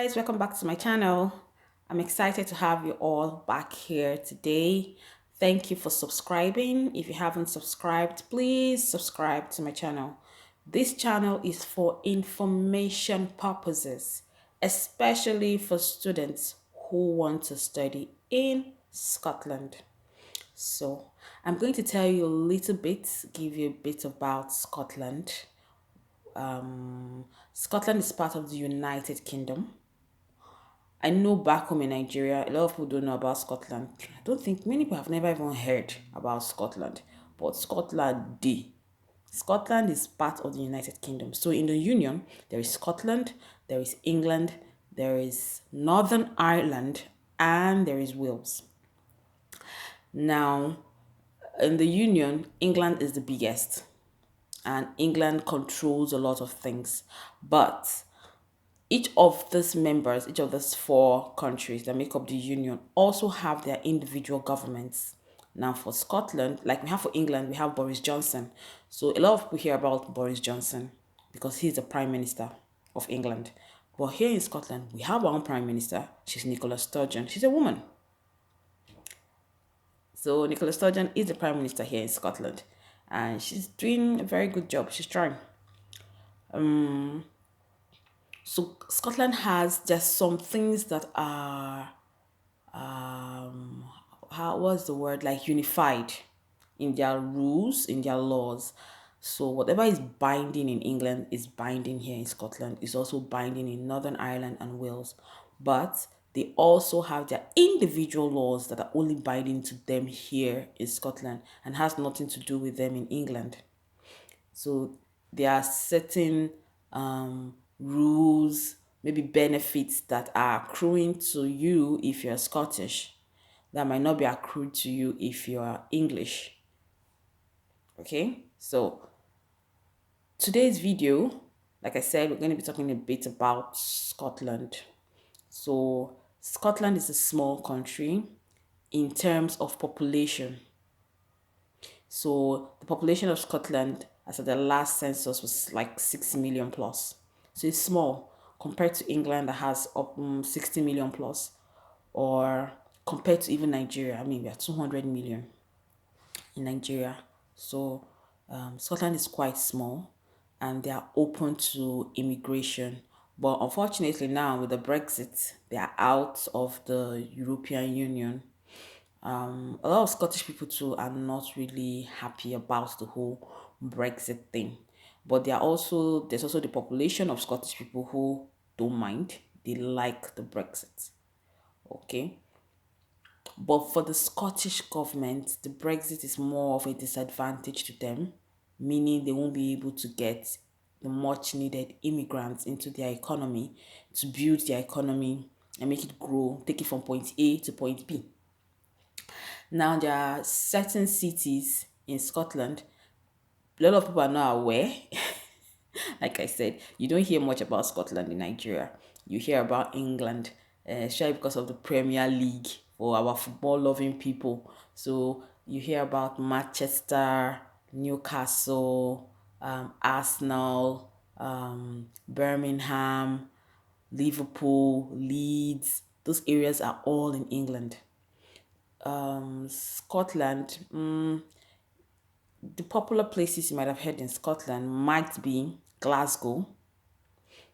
Guys, welcome back to my channel. I'm excited to have you all back here today. Thank you for subscribing. If you haven't subscribed, please subscribe to my channel. This channel is for information purposes, especially for students who want to study in Scotland. So I'm going to tell you a little bit, give you a bit about Scotland. Scotland is part of the United Kingdom. I know back home in Nigeria, a lot of people don't know about Scotland. I don't think many people have never even heard about Scotland. But Scotland is part of the United Kingdom. So in the Union, there is Scotland, there is England, there is Northern Ireland, and there is Wales. Now, in the Union, England is the biggest, and England controls a lot of things. But each of these members, each of these four countries that make up the union also have their individual governments. Now for Scotland, like we have for England, we have Boris Johnson. So a lot of people hear about Boris Johnson because he's the Prime Minister of England. But here in Scotland, we have our own Prime Minister. She's Nicola Sturgeon. She's a woman. So Nicola Sturgeon is the Prime Minister here in Scotland. And she's doing a very good job. She's trying. So Scotland has just some things that are how was the word, like unified in their rules, in their laws. So whatever is binding in England is binding here in Scotland, is also binding in Northern Ireland and Wales. But they also have their individual laws that are only binding to them here in Scotland and has nothing to do with them in England. So there are certain rules, maybe benefits that are accruing to you if you're Scottish that might not be accrued to you if you're English. Okay, so today's video, like I said, we're going to be talking a bit about Scotland. So Scotland is a small country in terms of population. So the population of Scotland as at the last census was like 6 million plus. So it's small compared to England that has up 60 million plus, or compared to even Nigeria. I mean, we are 200 million in Nigeria. So Scotland is quite small and they are open to immigration. But unfortunately now with the Brexit, they are out of the European Union. A lot of Scottish people too are not really happy about the whole Brexit thing. But there's also the population of Scottish people who don't mind. They like the Brexit. Okay. But for the Scottish government, the Brexit is more of a disadvantage to them, meaning they won't be able to get the much needed immigrants into their economy to build their economy and make it grow, take it from point A to point B. Now, there are certain cities in Scotland, a lot of people are not aware. Like I said, you don't hear much about Scotland in Nigeria. You hear about England, especially because of the Premier League for our football loving people. So you hear about Manchester, Newcastle, Arsenal, Birmingham, Liverpool, Leeds. Those areas are all in England. Scotland, the popular places you might have heard in Scotland might be Glasgow.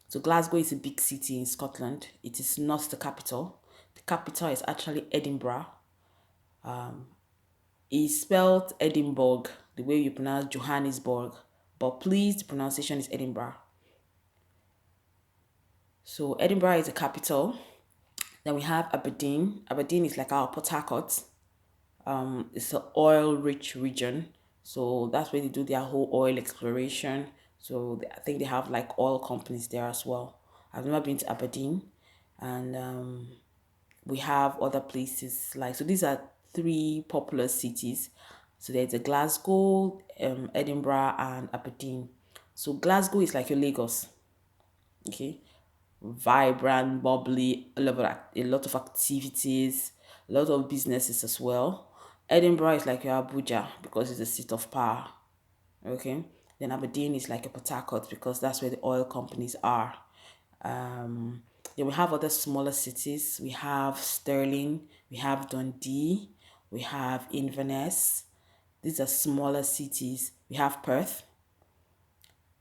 So Glasgow is a big city in Scotland. It is not the capital. The capital is actually Edinburgh. It's spelled Edinburgh the way you pronounce Johannesburg, but please the pronunciation is Edinburgh. So Edinburgh is the capital. Then we have Aberdeen. Aberdeen is like our Port Harcourt. It's an oil-rich region, so that's where they do their whole oil exploration. So I think they have like oil companies there as well. I've never been to Aberdeen, and we have other places like, so these are three popular cities. So there's a Glasgow, Edinburgh, and Aberdeen. So Glasgow is like your Lagos, okay, vibrant, bubbly, a lot of activities, a lot of businesses as well. Edinburgh is like your Abuja because it's the seat of power. Okay. Then Aberdeen is like a Port Harcourt because that's where the oil companies are. Then we have other smaller cities. We have Stirling, we have Dundee, we have Inverness. These are smaller cities. We have Perth.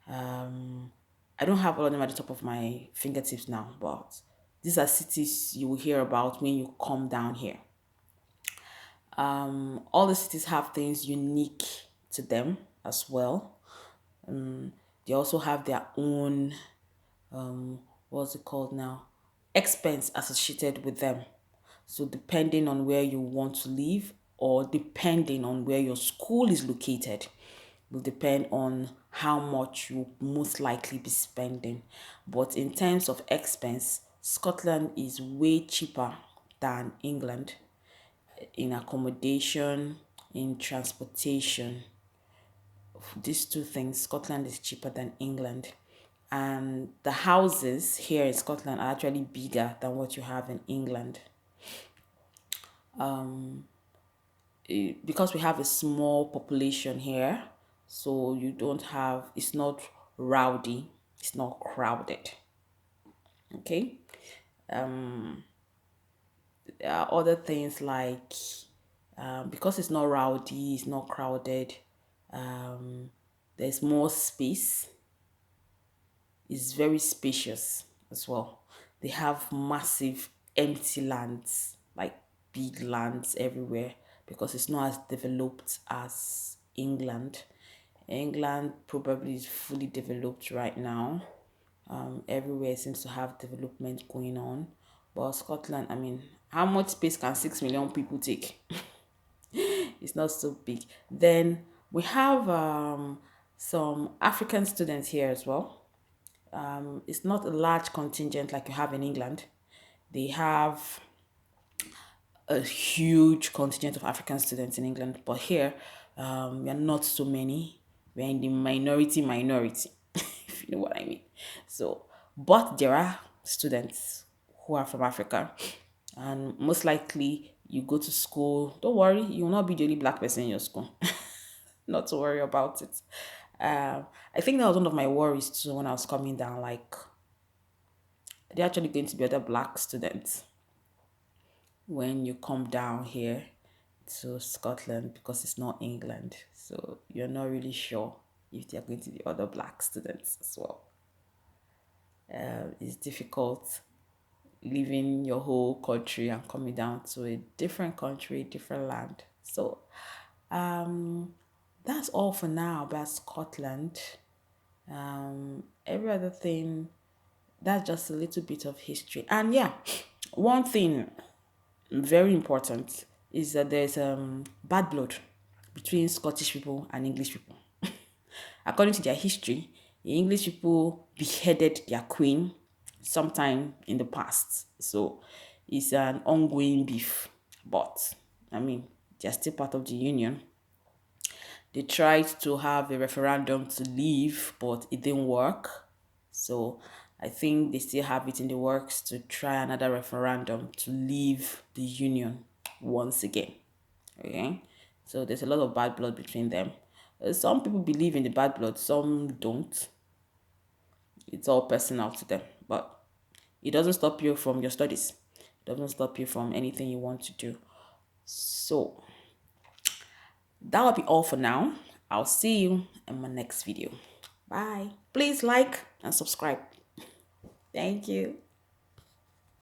I don't have all of them at the top of my fingertips now, but these are cities you will hear about when you come down here. All the cities have things unique to them as well. They also have their own, what's it called now? Expense associated with them. So depending on where you want to live or depending on where your school is located will depend on how much you most likely be spending. But in terms of expense, Scotland is way cheaper than England in accommodation, in transportation. These two things, Scotland is cheaper than England. And the houses here in Scotland are actually bigger than what you have in England. Because we have a small population here, so you don't have, it's not rowdy, it's not crowded. Okay. There are other things like because it's not rowdy, it's not crowded, there's more space. It's very spacious as well. They have massive empty lands, like big lands everywhere, because it's not as developed as England. England probably is fully developed right now. Everywhere seems to have development going on. But Scotland, I mean, how much space can 6 million people take? It's not so big. Then we have some African students here as well. It's not a large contingent like you have in England. They have a huge contingent of African students in England, but here we are not so many. We're in the minority, if you know what I mean. So, but there are students who are from Africa, and most likely you go to school. Don't worry, you will not be the only black person in your school. Not to worry about it. I think that was one of my worries too when I was coming down. Like, they're actually going to be other black students when you come down here to Scotland because it's not England. So you're not really sure if there are going to be other black students as well. It's difficult leaving your whole country and coming down to a different country, different land. So that's all for now about Scotland. Every other thing, that's just a little bit of history. And yeah, one thing very important is that there's bad blood between Scottish people and English people. According to their history, the English people beheaded their queen sometime in the past. So it's an ongoing beef. But I mean, they're still part of the union. They tried to have a referendum to leave, but it didn't work. So I think they still have it in the works to try another referendum to leave the union once again. Okay, so there's a lot of bad blood between them. Some people believe in the bad blood, some don't. It's all personal to them, but it doesn't stop you from your studies. It doesn't stop you from anything you want to do. So that will be all for now. I'll see you in my next video. Bye. Please like and subscribe. Thank you.